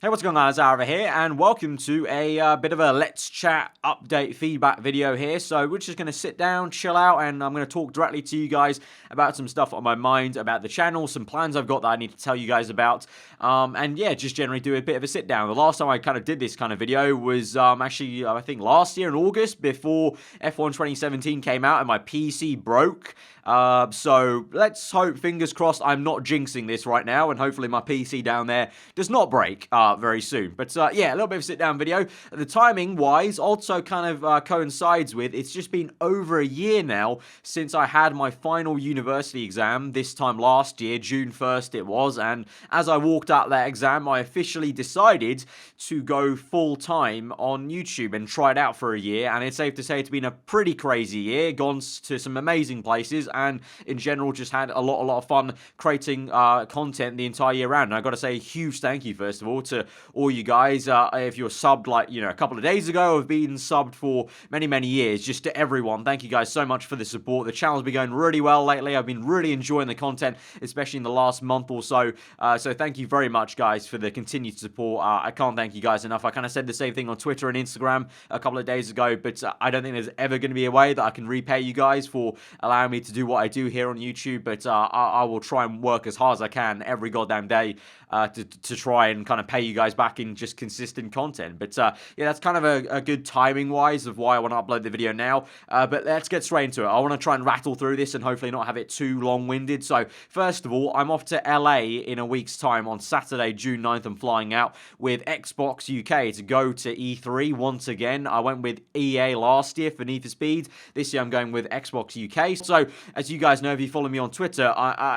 Hey, what's going on? It's aarava here, and welcome to a bit of a Let's Chat update feedback video here. So we're just going to sit down, chill out, and I'm going to talk directly to you guys about some stuff on my mind, about the channel, some plans I've got that I need to tell you guys about, and yeah, just generally do a bit of a sit down. The last time I kind of did this kind of video was actually, I think last year in August, before F1 2017 came out and my PC broke. So let's hope, fingers crossed, I'm not jinxing this right now, and hopefully my PC down there does not break very soon. But yeah, a little bit of a sit-down video. The timing-wise also kind of coincides with, it's just been over a year now since I had my final university exam this time last year, June 1st it was, and as I walked out that exam, I officially decided to go full-time on YouTube and try it out for a year, and it's safe to say it's been a pretty crazy year, gone to some amazing places, and in general just had a lot of fun creating content the entire year round. And I got to say a huge thank you first of all to all you guys. If you're subbed like a couple of days ago, have been subbed for many years, just to everyone, thank you guys so much for the support. The channel's been going really well lately. I've been really enjoying the content, especially in the last month or so. So thank you very much guys for the continued support. I can't thank you guys enough. I kind of said the same thing on Twitter and Instagram a couple of days ago, but I don't think there's ever going to be a way that I can repay you guys for allowing me to do what I do here on YouTube, but I will try and work as hard as I can every goddamn day to try and kind of pay you guys back in just consistent content. But yeah, that's kind of a good timing wise of why I want to upload the video now. But let's get straight into it. I want to try and rattle through this and hopefully not have it too long-winded. So first of all, I'm off to LA in a week's time on Saturday, June 9th. I'm flying out with Xbox UK to go to E3 once again. I went with EA last year for Need for Speed. This year I'm going with Xbox UK. So as you guys know, if you follow me on Twitter,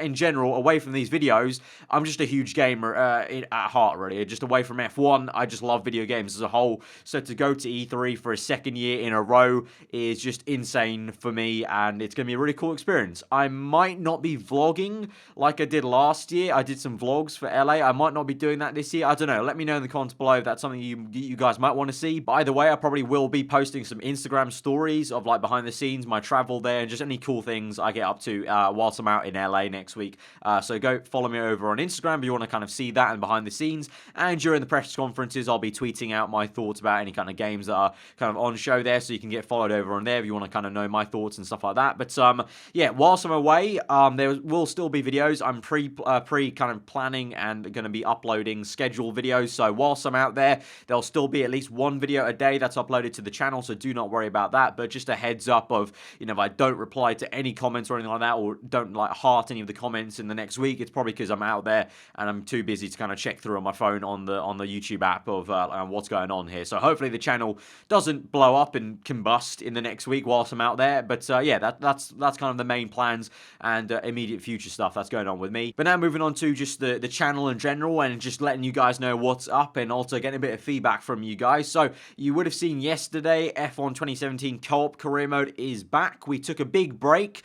in general, away from these videos, I'm just a huge gamer at heart, really. Just away from F1, I just love video games as a whole. So to go to E3 for a second year in a row is just insane for me, and it's going to be a really cool experience. I might not be vlogging like I did last year. I did some vlogs for LA. I might not be doing that this year. I don't know. Let me know in the comments below if that's something you guys might want to see. By the way, I probably will be posting some Instagram stories of like behind the scenes, my travel there, and just any cool things I get up to whilst I'm out in LA next week. So go follow me over on Instagram if you want to kind of see that and behind the scenes. And during the press conferences, I'll be tweeting out my thoughts about any kind of games that are kind of on show there, so you can get followed over on there if you want to kind of know my thoughts and stuff like that. But yeah, whilst I'm away, there will still be videos. I'm pre kind of planning and going to be uploading scheduled videos. So whilst I'm out there, there'll still be at least one video a day that's uploaded to the channel. So do not worry about that. But just a heads up of, if I don't reply to any comments or anything like that, or don't like heart any of the comments in the next week, it's probably because I'm out there and I'm too busy to kind of check through on my phone on the YouTube app of what's going on here. So hopefully the channel doesn't blow up and combust in the next week whilst I'm out there. But yeah, that's kind of the main plans and immediate future stuff that's going on with me. But now moving on to just the channel in general and just letting you guys know what's up and also getting a bit of feedback from you guys. So you would have seen yesterday F1 2017 co-op career mode is back. We took a big break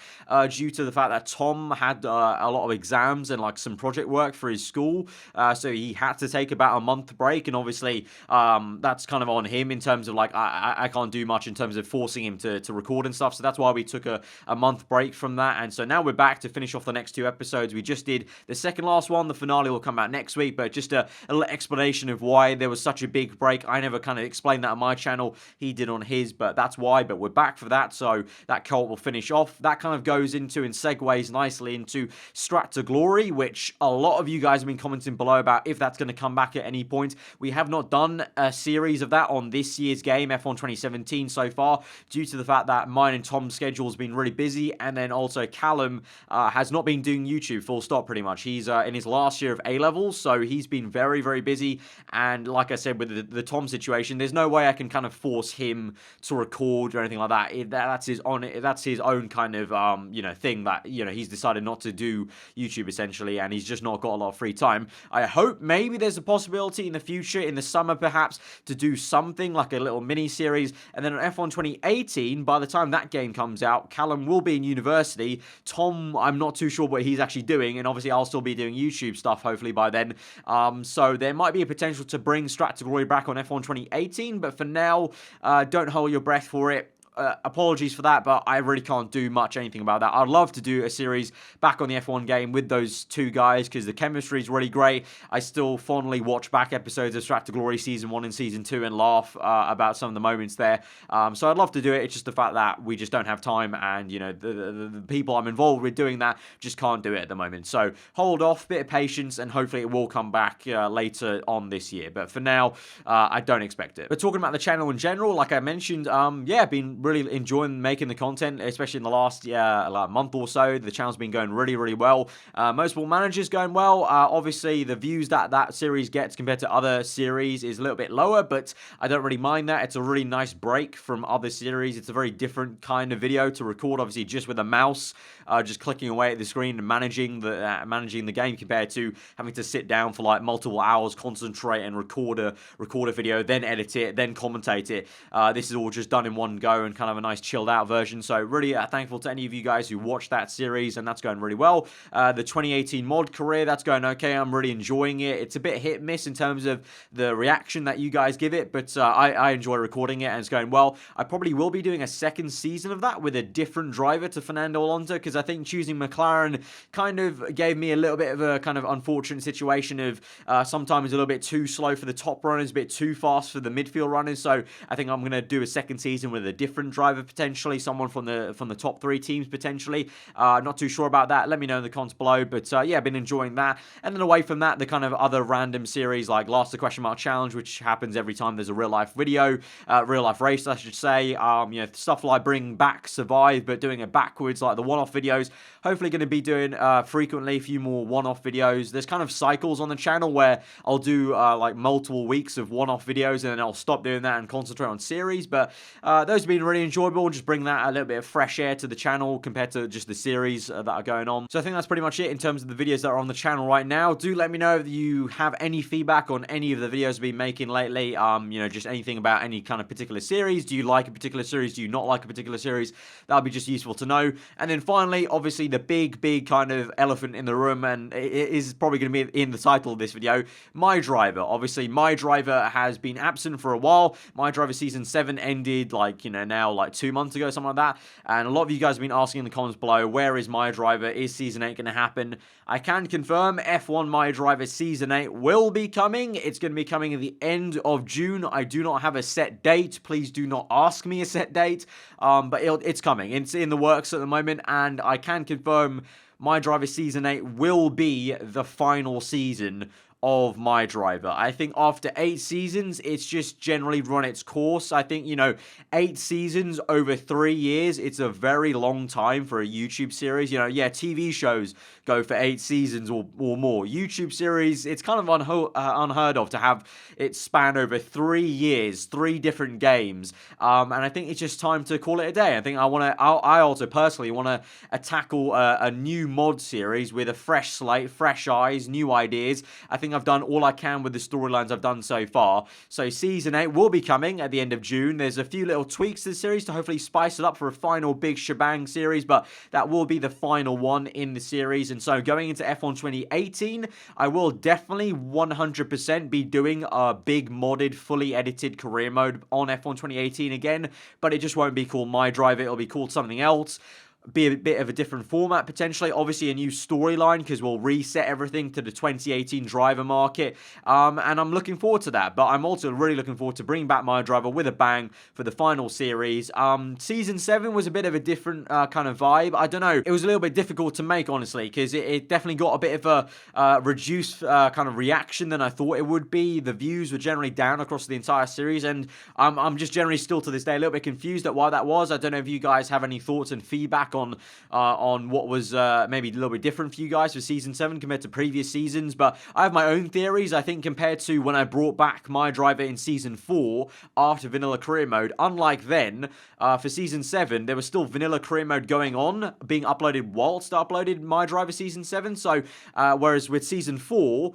due to the fact that Tom had a lot of exams and like some project work for his school, so he had to take about a month break, and obviously that's kind of on him in terms of like I can't do much in terms of forcing him to record and stuff. So that's why we took a month break from that, and so now we're back to finish off the next two episodes. We just did the second last one. The finale will come out next week, but just a little explanation of why there was such a big break. I never kind of explained that on my channel. He did on his, but that's why. But we're back for that, so that co-op will finish off. That kind of goes into and segues nicely into Strat to Glory, which a lot of you guys have been commenting below about if that's going to come back at any point. We have not done a series of that on this year's game, F1 2017, so far, due to the fact that mine and Tom's schedule has been really busy, and then also Callum has not been doing YouTube full stop pretty much. He's in his last year of A-levels, so he's been very busy, and like I said with the Tom situation, there's no way I can kind of force him to record or anything like that. That's his own kind of thing that he's decided not to do YouTube essentially, and he's just not got a lot of free time. I hope maybe there's a possibility in the future, in the summer perhaps, to do something like a little mini series. And then on F1 2018, by the time that game comes out, Callum will be in university. Tom, I'm not too sure what he's actually doing, and obviously I'll still be doing YouTube stuff hopefully by then. So there might be a potential to bring Strat to Glory back on F1 2018, but for now, don't hold your breath for it. apologies for that, but I really can't do much anything about that. I'd love to do a series back on the F1 game with those two guys because the chemistry is really great. I still fondly watch back episodes of Track to Glory Season 1 and Season 2 and laugh about some of the moments there. So I'd love to do it. It's just the fact that we just don't have time, and, you know, the people I'm involved with doing that just can't do it at the moment. So hold off, bit of patience, and hopefully it will come back later on this year. But for now, I don't expect it. But talking about the channel in general, like I mentioned, yeah, been really enjoying making the content, especially in the last like month or so. The channel's been going really, really well. Most Football Manager's going well. Obviously, the views that series gets compared to other series is a little bit lower, but I don't really mind that. It's a really nice break from other series. It's a very different kind of video to record, obviously, just with a mouse, just clicking away at the screen and managing the game, compared to having to sit down for like multiple hours, concentrate and record a video, then edit it, then commentate it. This is all just done in one go and kind of a nice chilled out version. So really thankful to any of you guys who watched that series, and that's going really well. The 2018 mod career, that's going okay. I'm really enjoying it. It's a bit hit and miss in terms of the reaction that you guys give it, but I enjoy recording it, and it's going well. I probably will be doing a second season of that with a different driver to Fernando Alonso, because I think choosing McLaren kind of gave me a little bit of a kind of unfortunate situation of sometimes a little bit too slow for the top runners, a bit too fast for the midfield runners. So I think I'm going to do a second season with a different driver, potentially someone from the top 3 teams potentially. Not too sure about that. Let me know in the comments below. But yeah, I've been enjoying that. And then away from that, the kind of other random series like Last the Question Mark Challenge, which happens every time there's a real life video, real life race, I should say. You know, stuff like bring back Survive, but doing it backwards, like the one-off videos. Hopefully going to be doing frequently a few more one-off videos. There's kind of cycles on the channel where I'll do like multiple weeks of one-off videos, and then I'll stop doing that and concentrate on series. But those have been really enjoyable. Just bring that a little bit of fresh air to the channel compared to just the series that are going on. So I think that's pretty much it in terms of the videos that are on the channel right now. Do let me know if you have any feedback on any of the videos I've been making lately. You know, just anything about any kind of particular series. Do you like a particular series? Do you not like a particular series? That would be just useful to know. And then finally, obviously, the big kind of elephant in the room, and it is probably going to be in the title of this video, MyDriver. Obviously, MyDriver has been absent for a while. MyDriver Season 7 ended, like, you know, now like 2 months ago, something like that. And a lot of you guys have been asking in the comments below, where is MyDriver? Is Season 8 going to happen? I can confirm F1 MyDriver Season 8 will be coming. It's going to be coming at the end of June. I do not have a set date. Please do not ask me a set date. But it's coming. It's in the works at the moment, and I can confirm MyDriver Season 8 will be the final season of MyDriver. I think after 8 seasons, it's just generally run its course. I think, you know, 8 seasons over 3 years, it's a very long time for a YouTube series. You know, yeah, TV shows go for 8 seasons or more. YouTube series, it's kind of unheard of to have it span over 3 years, 3 different games. And I think it's just time to call it a day. I think I also personally want to tackle a new mod series with a fresh slate, fresh eyes, new ideas. I think I've done all I can with the storylines I've done so far. So Season 8 will be coming at the end of June. There's a few little tweaks to the series to hopefully spice it up for a final big shebang series, but that will be the final one in the series. And so going into F1 2018, I will definitely 100% be doing a big modded, fully edited career mode on F1 2018 again, but it just won't be called MyDriver. It'll be called something else. Be a bit of a different format, potentially. Obviously, a new storyline, because we'll reset everything to the 2018 driver market. And I'm looking forward to that. But I'm also really looking forward to bringing back MyDriver with a bang for the final series. Season 7 was a bit of a different kind of vibe. I don't know. It was a little bit difficult to make, honestly, because it definitely got a bit of a reduced kind of reaction than I thought it would be. The views were generally down across the entire series. And I'm just generally still to this day a little bit confused at why that was. I don't know if you guys have any thoughts and feedback on what was maybe a little bit different for you guys for Season 7 compared to previous seasons, but I have my own theories. I think compared to when I brought back MyDriver in Season 4 after Vanilla Career Mode, unlike then, for Season 7, there was still Vanilla Career Mode going on, being uploaded whilst I uploaded MyDriver Season 7, so whereas with Season 4,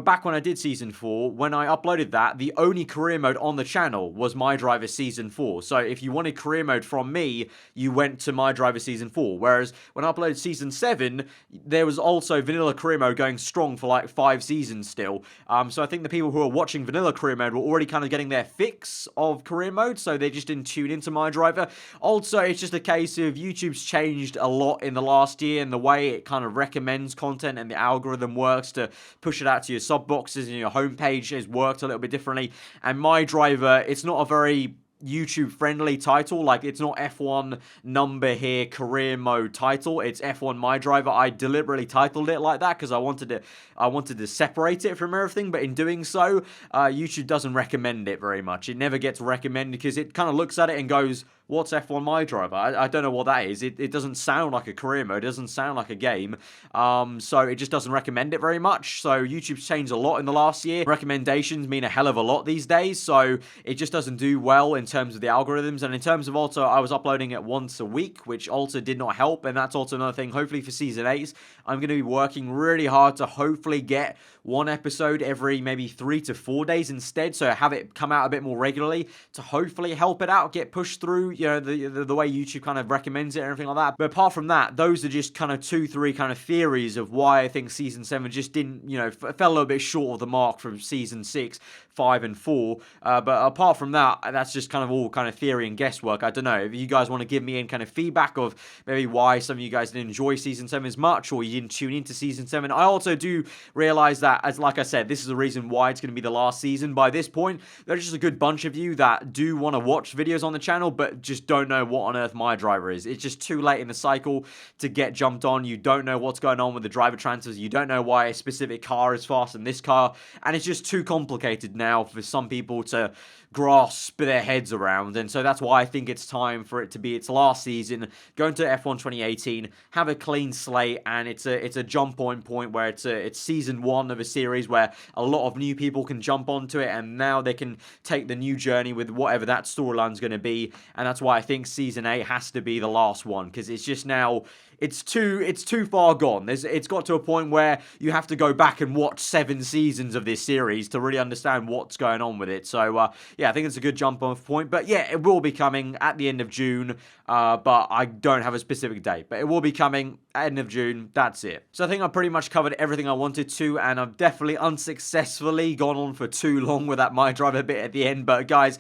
back when I did Season 4, when I uploaded that, the only career mode on the channel was MyDriver Season 4, so if you wanted career mode from me, you went to MyDriver Season Season 4. Whereas when I uploaded Season 7, there was also Vanilla Career Mode going strong for like 5 seasons still. So I think the people who are watching Vanilla Career Mode were already kind of getting their fix of Career Mode, so they just didn't tune into MyDriver. Also, it's just a case of YouTube's changed a lot in the last year, and the way it kind of recommends content and the algorithm works to push it out to your sub boxes and your homepage has worked a little bit differently. And MyDriver, it's not a very YouTube friendly title. Like, it's not F1 number here career mode title, it's F1 MyDriver. I deliberately titled it like that because I wanted to separate it from everything, but in doing so, YouTube doesn't recommend it very much. It never gets recommended because it kind of looks at it and goes, what's F1 MyDriver? I don't know what that is. It doesn't sound like a career mode. It doesn't sound like a game. So it just doesn't recommend it very much. So YouTube's changed a lot in the last year. Recommendations mean a hell of a lot these days. So it just doesn't do well in terms of the algorithms. And in terms of also, I was uploading it once a week, which also did not help. And that's also another thing. Hopefully for Season 8, I'm going to be working really hard to hopefully get one episode every maybe 3 to 4 days instead. So have it come out a bit more regularly to hopefully help it out, get pushed through, you know, the way YouTube kind of recommends it and everything like that. But apart from that, those are just kind of 2-3 kind of theories of why I think Season 7 just didn't, you know, fell a little bit short of the mark from Season 6, 5, and 4. But apart from that, that's just kind of all kind of theory and guesswork. I don't know. If you guys want to give me any kind of feedback of maybe why some of you guys didn't enjoy Season 7 as much, or you didn't tune into Season 7. I also do realize that, as like I said, this is the reason why it's going to be the last season. By this point, there's just a good bunch of you that do want to watch videos on the channel, but just don't know what on earth MyDriver is. It's just too late in the cycle to get jumped on. You don't know what's going on with the driver transfers. You don't know why a specific car is faster than this car. And it's just too complicated now for some people to grasp their heads around. And so that's why I think it's time for it to be its last season, go into F1 2018, have a clean slate, and it's a jump on point where it's season 1 of a series where a lot of new people can jump onto it, and now they can take the new journey with whatever that storyline's going to be. And that's why I think Season 8 has to be the last one, because it's just now, it's too far gone. It's got to a point where you have to go back and watch 7 seasons of this series to really understand what's going on with it. So yeah, I think it's a good jump off point. But yeah, it will be coming at the end of June. But I don't have a specific date. But it will be coming at the end of June. That's it. So I think I've pretty much covered everything I wanted to, and I've definitely unsuccessfully gone on for too long with that MyDriver bit at the end. But guys,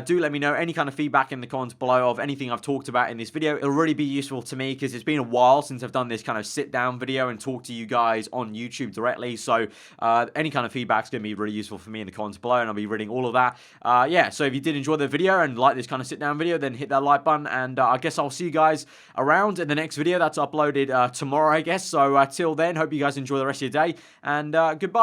do let me know any kind of feedback in the comments below of anything I've talked about in this video. It'll really be useful to me because it's been a while since I've done this kind of sit-down video and talk to you guys on YouTube directly. So any kind of feedback is going to be really useful for me in the comments below, and I'll be reading all of that. Yeah, so if you did enjoy the video and like this kind of sit-down video, then hit that like button, and I guess I'll see you guys around in the next video that's uploaded tomorrow, I guess. So till then, hope you guys enjoy the rest of your day, and goodbye.